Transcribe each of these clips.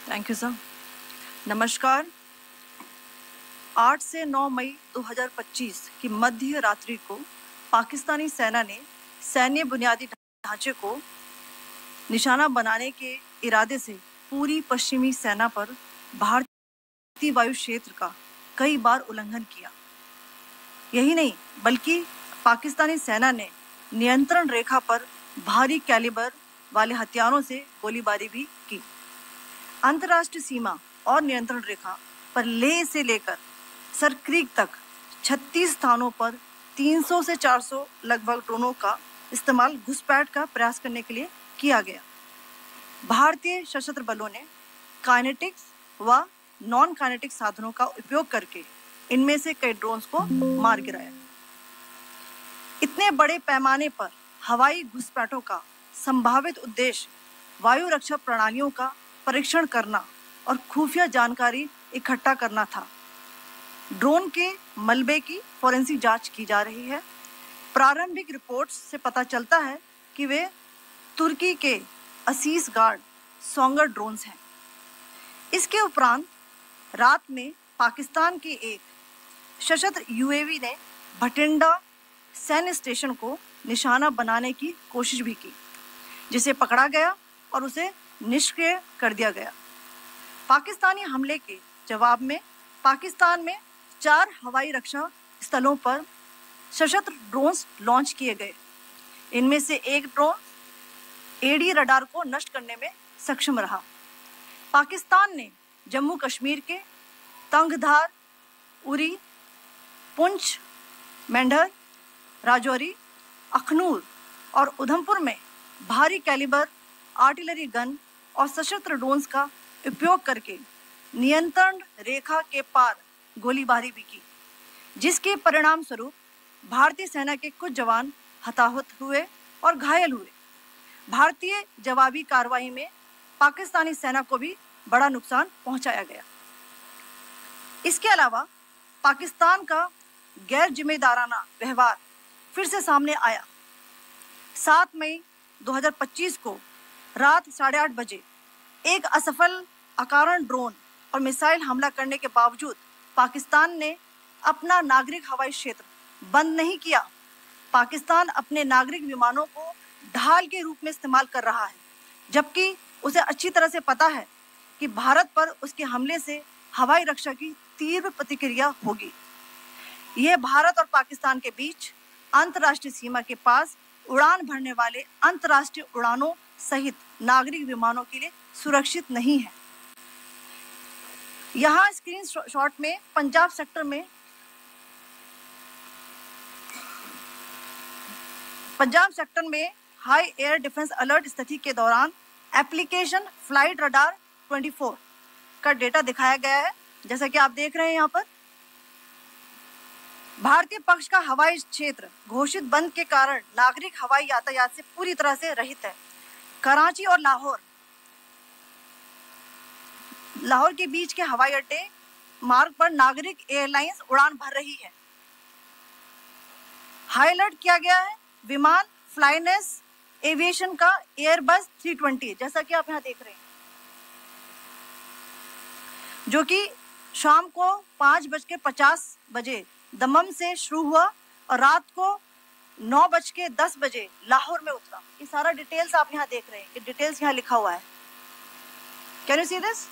Thank you sir. नमस्कार। 8 से 9 मई 2025 की मध्य रात्रि को पाकिस्तानी सेना ने सैन्य बुनियादी ढांचे को निशाना बनाने के इरादे से पूरी पश्चिमी सेना पर भारतीय वायु क्षेत्र का कई बार उल्लंघन किया। यही नहीं बल्कि पाकिस्तानी सेना ने नियंत्रण रेखा पर भारी कैलिबर वाले हथियारों से गोलीबारी भी की। अंतर्राष्ट्रीय सीमा और नियंत्रण रेखा पर लेह से लेकर सरक्रीक तक 36 स्थानों पर 300 से 400 लगभग ड्रोनों का इस्तेमाल घुसपैठ का प्रयास करने के लिए किया गया। भारतीय सशस्त्र बलों ने काइनेटिक्स व नॉन काइनेटिक साधनों का उपयोग करके इनमें से कई ड्रोन्स को मार गिराया। इतने बड़े पैमाने पर हवाई घुसपैठों का संभावित उद्देश्य वायु रक्षा प्रणालियों का परीक्षण करना और खुफिया जानकारी इकट्ठा करना था। ड्रोन के मलबे की फोरेंसिक जांच की जा रही है। प्रारंभिक रिपोर्ट्स से पता चलता है कि वे तुर्की के असीस गार्ड सोंगर ड्रोन्स हैं। इसके उपरांत रात में पाकिस्तान के एक सशस्त्र यूएवी ने भटिंडा सैन्य स्टेशन को निशाना बनाने की कोशिश भी की, जिसे पकड़ा गया और उसे निष्क्रिय कर दिया गया। पाकिस्तानी हमले के जवाब में पाकिस्तान में 4 हवाई रक्षा स्थलों पर सशस्त्र ड्रोन्स लॉन्च किए गए। इनमें से एक ड्रोन एडी रडार को नष्ट करने में सक्षम रहा। पाकिस्तान ने जम्मू कश्मीर के तंगधार, उरी, पुंछ, मेंढर, राजौरी, अखनूर और उधमपुर में भारी कैलिबर आर्टिलरी गन और सशस्त्र ड्रोन्स का उपयोग करके नियंत्रण रेखा के पार गोलीबारी भी की, जिसके परिणाम स्वरूप भारतीय सेना के कुछ जवान हताहत हुए और घायल हुए। भारतीय जवाबी कार्रवाई में पाकिस्तानी सेना को भी बड़ा नुकसान पहुंचाया गया। इसके अलावा पाकिस्तान का गैर जिम्मेदाराना व्यवहार फिर से सामने आया। 7 मई 2025 को रात 8:30 बजे एक असफल अकारण ड्रोन और मिसाइल हमला करने के बावजूद पाकिस्तान ने अपना नागरिक हवाई क्षेत्र बंद नहीं किया। पाकिस्तान अपने नागरिक विमानों को ढाल के रूप में इस्तेमाल कर रहा है, जबकि उसे अच्छी तरह से पता है कि भारत पर उसके हमले से हवाई रक्षा की तीव्र प्रतिक्रिया होगी। यह भारत और पाकिस्तान के बीच अंतर्राष्ट्रीय सीमा के पास उड़ान भरने वाले अंतर्राष्ट्रीय उड़ानों सहित नागरिक विमानों के लिए सुरक्षित नहीं है। यहाँ स्क्रीन शॉट में पंजाब सेक्टर में हाई एयर डिफेंस अलर्ट स्थिति के दौरान एप्लीकेशन फ्लाइट रडार 24 का डेटा दिखाया गया है। जैसा कि आप देख रहे हैं यहाँ पर भारतीय पक्ष का हवाई क्षेत्र घोषित बंद के कारण नागरिक हवाई यातायात से पूरी तरह से रहित है। कराची और लाहौर के बीच के हवाई अड्डे मार्ग पर नागरिक एयरलाइंस उड़ान भर रही है। हाई अलर्ट किया गया है विमान फ्लाइनेस एविएशन का एयरबस 320, जैसा कि आप यहाँ देख रहे हैं, जो कि शाम को 5:50 बजे दमम से शुरू हुआ और रात को 9:10 बजे लाहौर में उतरा। ये सारा डिटेल्स आप यहाँ देख रहे हैं, ये डिटेल्स यहाँ लिखा हुआ है। Can you see this?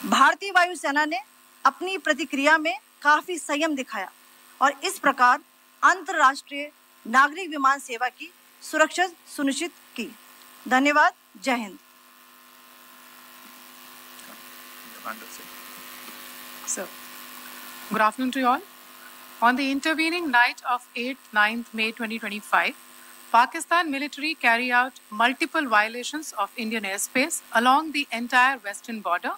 भारतीय वायुसेना ने अपनी प्रतिक्रिया में काफी संयम दिखाया और इस प्रकार अंतर्राष्ट्रीय नागरिक विमान सेवा की सुरक्षा सुनिश्चित की। धन्यवाद। जय Hind. So, good afternoon to you all. On the intervening night of 8th-9th May 2025, Pakistan military carried out multiple violations of Indian airspace along the entire western border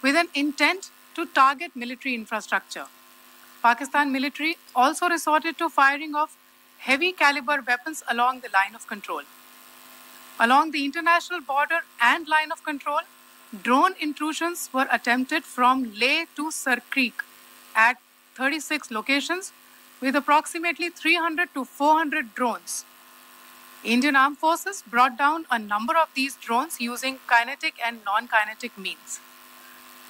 with an intent to target military infrastructure. Pakistan military also resorted to firing of heavy caliber weapons along the line of control. Along the international border and line of control, drone intrusions were attempted from Leh to Sarkreek at 36 locations with approximately 300 to 400 drones. Indian Armed Forces brought down a number of these drones using kinetic and non-kinetic means.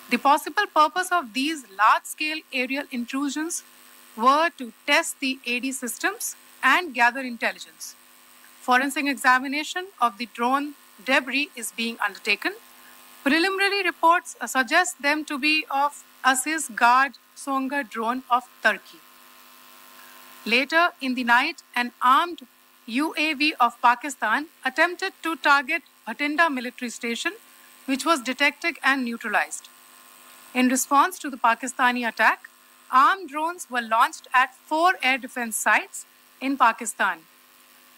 The possible purpose of these large-scale aerial intrusions were to test the AD systems and gather intelligence. Forensic examination of the drone debris is being undertaken. Preliminary reports suggest them to be of Aziz Guard Songa drone of Turkey. Later in the night, an armed UAV of Pakistan attempted to target Bhatinda military station, which was detected and neutralized. In response to the Pakistani attack, armed drones were launched at 4 air defense sites in Pakistan.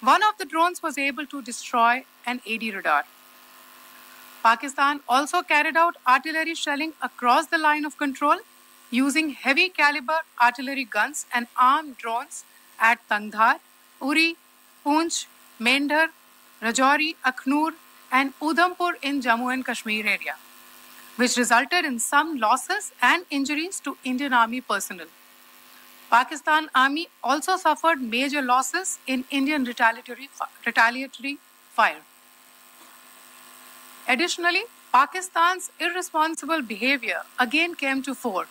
One of the drones was able to destroy an AD radar. Pakistan also carried out artillery shelling across the line of control using heavy caliber artillery guns and armed drones at Tangdhar, Uri, Poonch, Mendhar, Rajouri, Akhnur, and Udhampur in Jammu and Kashmir area, which resulted in some losses and injuries to Indian Army personnel. Pakistan Army also suffered major losses in Indian retaliatory fire. Additionally, Pakistan's irresponsible behavior again came to fore.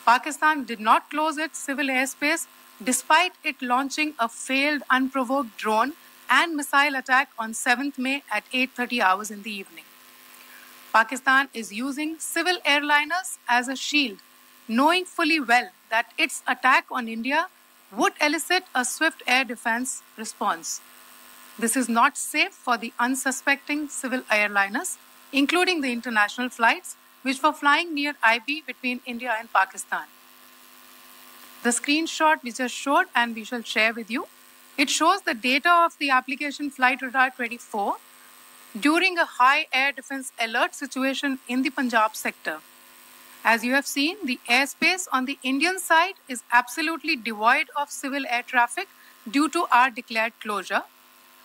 Pakistan did not close its civil airspace despite it launching a failed unprovoked drone and missile attack on 7th May at 8:30 hours in the evening. Pakistan is using civil airliners as a shield, knowing fully well that its attack on India would elicit a swift air defense response. This is not safe for the unsuspecting civil airliners, including the international flights, which were flying near IB between India and Pakistan. The screenshot we just showed and we shall share with you, it shows the data of the application Flight Radar 24 during a high air defense alert situation in the Punjab sector. As you have seen, the airspace on the Indian side is absolutely devoid of civil air traffic due to our declared closure.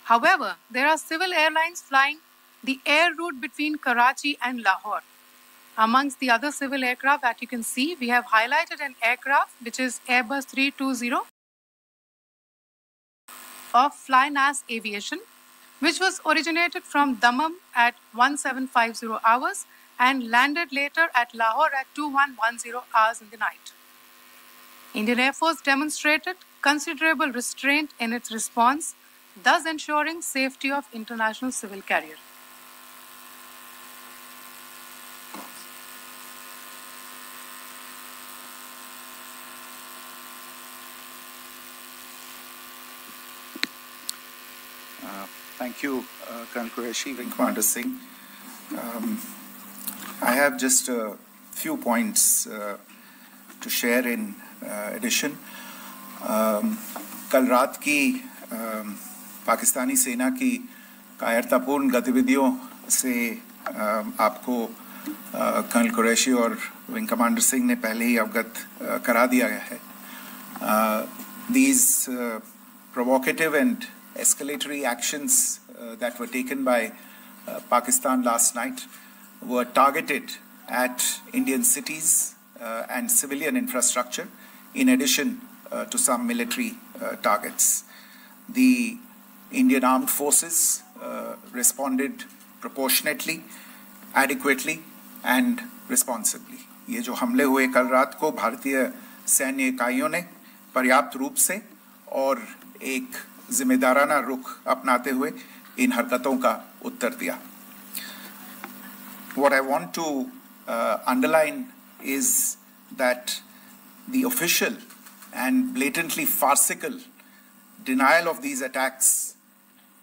However, there are civil airlines flying the air route between Karachi and Lahore. Amongst the other civil aircraft that you can see, we have highlighted an aircraft which is Airbus 320 of Flynas Aviation, which was originated from Dammam at 1750 hours and landed later at Lahore at 2110 hours in the night. Indian Air Force demonstrated considerable restraint in its response, thus ensuring safety of international civil carrier. Thank you, Colonel Qureshi, Wing Commander Singh. I have just a few points to share in addition. कल रात की पाकिस्तानी सेना की कायरतापूर्ण गतिविधियों से आपको colonel Qureshi और विंग कमांडर सिंह ने पहले ही अवगत करा दिया गया है. These provocative and escalatory actions that were taken by Pakistan last night were targeted at Indian cities and civilian infrastructure, in addition to some military targets. The Indian Armed Forces responded proportionately, adequately and responsibly. ये जो हमले हुए कल रात को भारतीय सैन्य इकाइयों ने पर्याप्त रूप से और एक जिम्मेदाराना रुख अपनाते हुए इन हरकतों का उत्तर दिया. What I want to underline is that the official and blatantly farcical denial of these attacks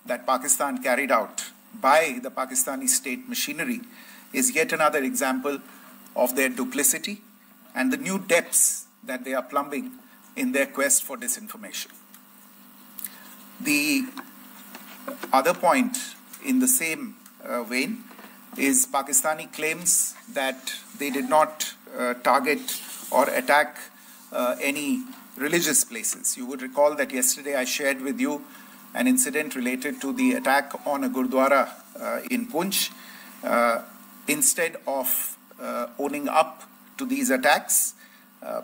that Pakistan carried out by the Pakistani state machinery is yet another example of their duplicity and the new depths that they are plumbing in their quest for disinformation. The other point in the same vein is Pakistani claims that they did not target or attack any religious places. You would recall that yesterday I shared with you an incident related to the attack on a Gurdwara in Poonch. Instead of owning up to these attacks,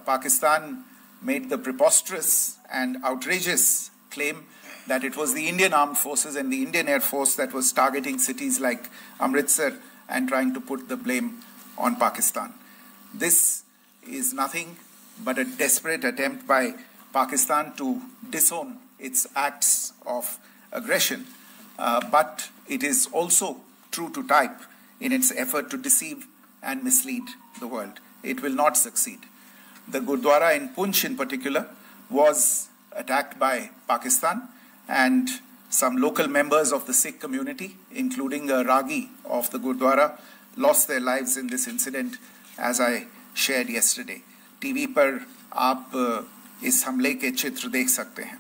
Pakistan made the preposterous and outrageous claim that it was the Indian Armed Forces and the Indian Air Force that was targeting cities like Amritsar and trying to put the blame on Pakistan. This is nothing but a desperate attempt by Pakistan to disown its acts of aggression, but it is also true to type in its effort to deceive and mislead the world. It will not succeed. The Gurdwara in Poonch in particular was attacked by Pakistan, and some local members of the Sikh community, including a Ragi of the Gurdwara, lost their lives in this incident, as I shared yesterday. TV पर आप इस हमले के चित्र देख सकते हैं.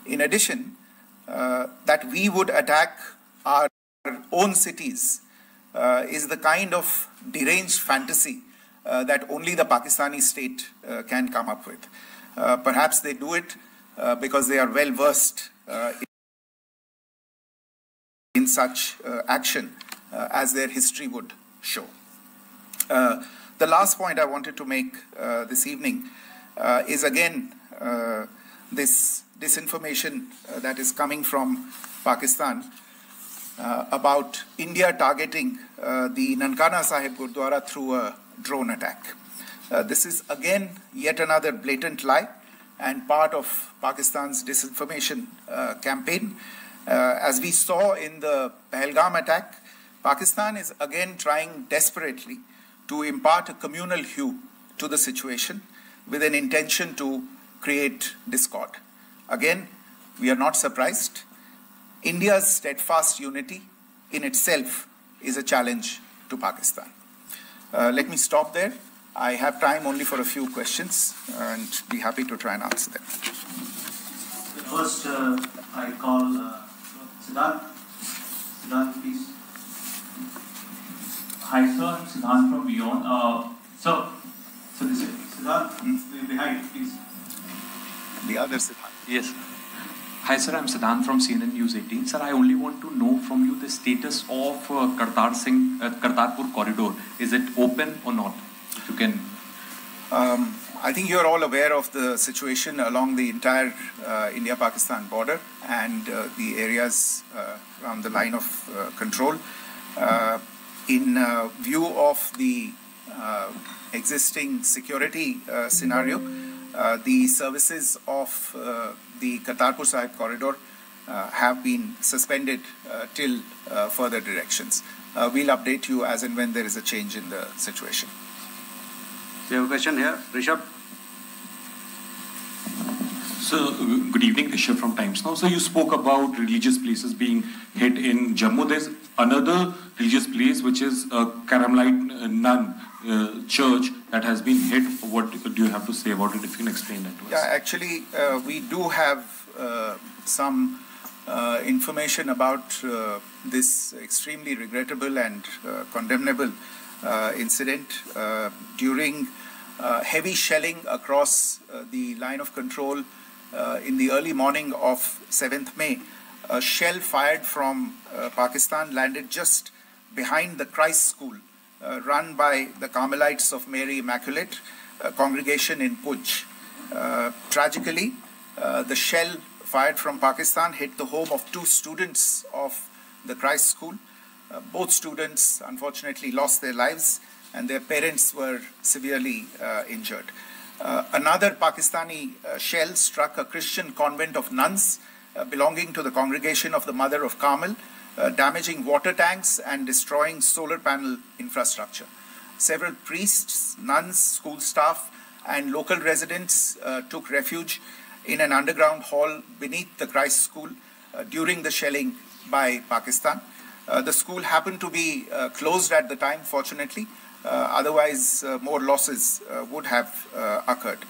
In addition, that we would attack our own cities is the kind of deranged fantasy that only the Pakistani state can come up with. Perhaps they do it because they are well versed in such action, as their history would show. The last point I wanted to make this evening is again this disinformation that is coming from Pakistan about India targeting the Nankana Sahib Gurdwara through a drone attack. This is again yet another blatant lie and part of Pakistan's disinformation campaign. As we saw in the Pahalgam attack, Pakistan is again trying desperately to impart a communal hue to the situation with an intention to create discord. Again, we are not surprised. India's steadfast unity in itself is a challenge to Pakistan. Let me stop there. I have time only for a few questions and be happy to try and answer them. First, I call Siddharth. Siddharth, please. Hi, sir. I'm Siddharth from Beyond. So this is Siddharth behind, please. The other Siddharth. Yes. Hi, sir. I'm Siddharth from CNN News 18. Sir, I only want to know from you the status of Kartarpur corridor. Is it open or not? If you can. I think you're all aware of the situation along the entire India-Pakistan border and the areas around the line of control. In view of the existing security scenario, the services of the Kartarpur Sahib corridor have been suspended till further directions. We'll update you as and when there is a change in the situation. We have a question here. Rishabh. So, good evening, Rishabh from Times Now. So, you spoke about religious places being hit in Jammu. There's another religious place which is a Carmelite nun church that has been hit. What do you have to say about it, if you can explain that to us? Yeah, actually, we do have some information about this extremely regrettable and condemnable incident. During heavy shelling across the line of control in the early morning of 7th May, a shell fired from Pakistan landed just behind the Christ School run by the Carmelites of Mary Immaculate congregation in Poonch. Tragically, the shell fired from Pakistan hit the home of 2 students of the Christ School. Both students unfortunately lost their lives and their parents were severely injured. Another Pakistani shell struck a Christian convent of nuns belonging to the congregation of the Mother of Carmel, damaging water tanks and destroying solar panel infrastructure. Several priests, nuns, school staff and local residents took refuge in an underground hall beneath the Christ School during the shelling by Pakistan. The school happened to be closed at the time, fortunately. Otherwise, more losses would have occurred.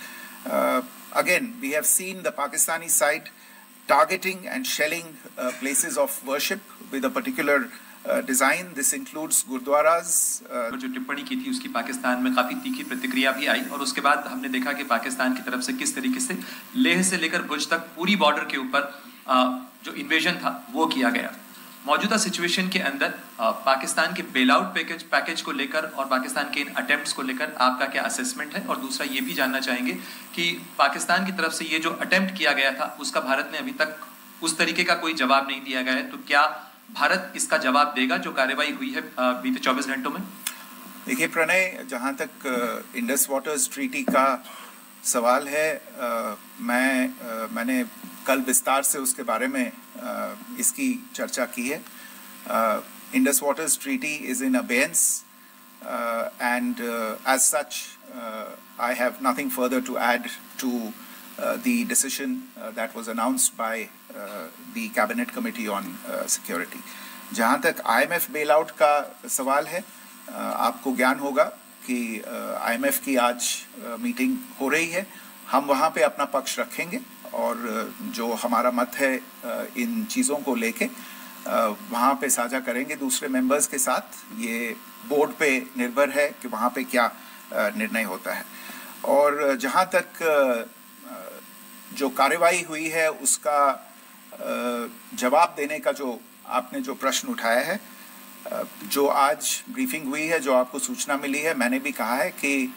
Again, we have seen the Pakistani side targeting and shelling places of worship with a particular design. This includes gurdwaras. जो टिप्पणी की थी उसकी पाकिस्तान में काफी तीखी प्रतिक्रिया भी आई और उसके बाद हमने देखा कि पाकिस्तान की तरफ से किस तरीके से लेह से लेकर भुज तक पूरी बॉर्डर के ऊपर जो इन्वेजन था वो किया गया. मौजूदा सिचुएशन के अंदर पाकिस्तान के बेल आउट पैकेज को लेकर और पाकिस्तान के इन अटेम्प्ट्स को लेकर आपका क्या असेसमेंट है? और दूसरा ये भी जानना चाहेंगे कि पाकिस्तान की तरफ से ये जो अटेम्प्ट किया गया था उसका भारत ने अभी तक उस तरीके का कोई जवाब नहीं दिया गया है, तो क्या भारत इसका जवाब देगा जो कार्रवाई हुई है बीते 24 घंटों में? देखिए प्रणय, जहाँ तक इंडस वाटर्स ट्रीटी का सवाल है, मैंने कल विस्तार से उसके बारे में इसकी चर्चा की है. Indus Waters Treaty is in abeyance and as such I have nothing further to add to the decision that was announced by the Cabinet Committee on Security. जहाँ तक IMF bailout का सवाल है, आपको ज्ञान होगा कि IMF की आज मीटिंग हो रही है. हम वहाँ पे अपना पक्ष रखेंगे और जो हमारा मत है इन चीज़ों को लेके वहाँ पे साझा करेंगे दूसरे मेंबर्स के साथ. ये बोर्ड पे निर्भर है कि वहाँ पे क्या निर्णय होता है. और जहाँ तक जो कार्रवाई हुई है उसका जवाब देने का जो आपने जो प्रश्न उठाया है, जो आज ब्रीफिंग हुई है, जो आपको सूचना मिली है, मैंने भी कहा है कि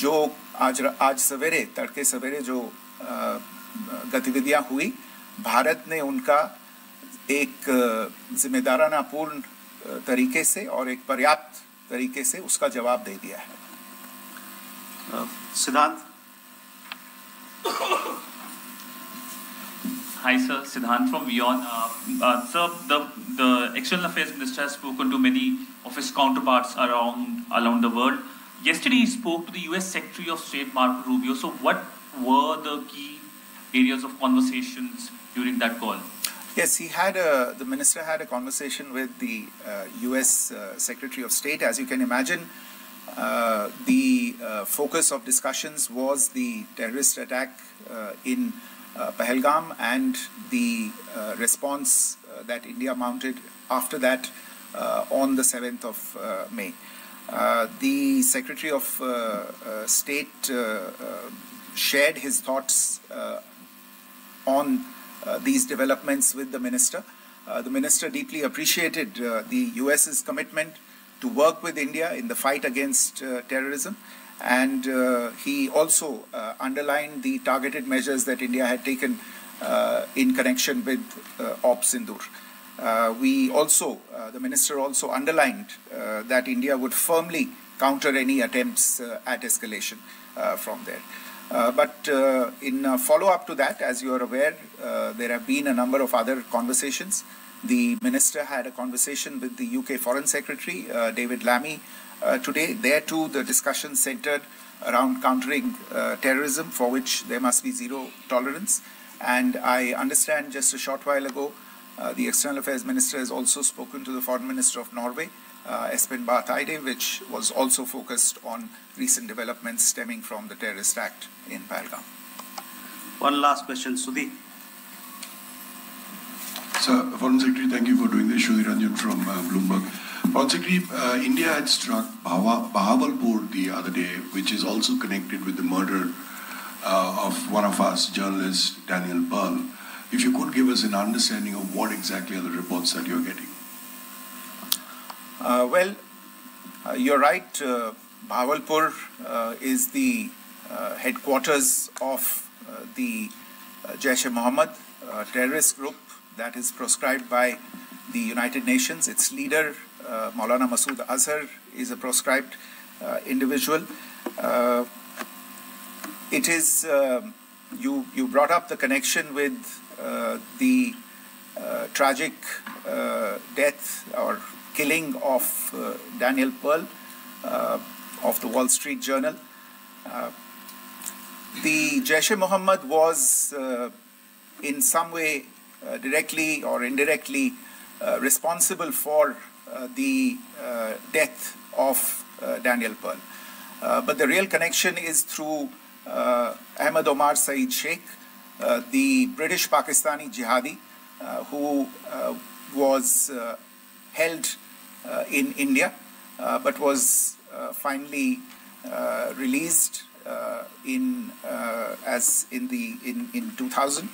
जो आज सवेरे तड़के सवेरे जो गतिविधियां हुई, भारत ने उनका एक जिम्मेदारानापूर्ण तरीके से और एक पर्याप्त तरीके से उसका जवाब दे दिया है. सिद्धांत. Hi sir, Siddhant from WION. Sir, the External Affairs Minister has spoken to many of his counterparts around the world. Yesterday he spoke to the US Secretary of State Marco Rubio. So what were the key areas of conversations during that call? Yes, the minister had a conversation with the US Secretary of State. As you can imagine, the focus of discussions was the terrorist attack in Pahalgam and the response that India mounted after that on the 7th of May. The Secretary of State shared his thoughts on these developments with the minister. The minister deeply appreciated the US's commitment to work with India in the fight against terrorism, and he also underlined the targeted measures that India had taken in connection with Ops Sindoor. The minister also underlined that India would firmly counter any attempts at escalation from there. But in follow-up to that, as you are aware, there have been a number of other conversations. The minister had a conversation with the UK Foreign Secretary, David Lammy, today. There too, the discussion centered around countering terrorism, for which there must be zero tolerance. And I understand just a short while ago, the External Affairs Minister has also spoken to the Foreign Minister of Norway, Espen Barth Eide, which was also focused on recent developments stemming from the terrorist act in Pahalgam. One last question, Sudhi. Sir, Foreign Secretary, thank you for doing this. Sudhi Ranjan from Bloomberg. Foreign Secretary, India had struck Bahawalpur the other day, which is also connected with the murder of one of us, journalist Daniel Pearl. If you could give us an understanding of what exactly are the reports that you're getting. You're right. Bahawalpur is the headquarters of the Jaish-e-Mohammed terrorist group that is proscribed by the United Nations. Its leader, Maulana Masood Azhar, is a proscribed individual. It is, you brought up the connection with the tragic death or killing of Daniel Pearl of the Wall Street Journal. The Jaish-e-Mohammed was in some way directly or indirectly responsible for the death of Daniel Pearl. But the real connection is through Ahmed Omar Saeed Sheikh, the British Pakistani jihadi who was held in India but was finally released in 2000,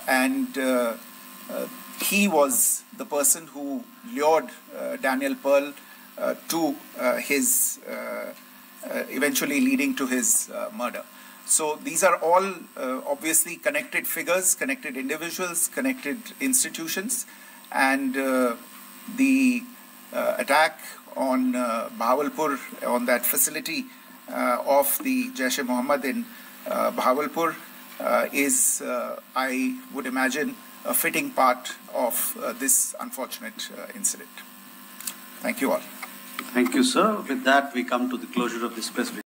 and he was the person who lured Daniel Pearl to his eventually leading to his murder. So these are all obviously connected figures, connected individuals, connected institutions, and the attack on Bahawalpur, on that facility of the Jaish-e-Mohammed in Bahawalpur is, I would imagine, a fitting part of this unfortunate incident. Thank you all. Thank you, sir. With that, we come to the closure of this press briefing.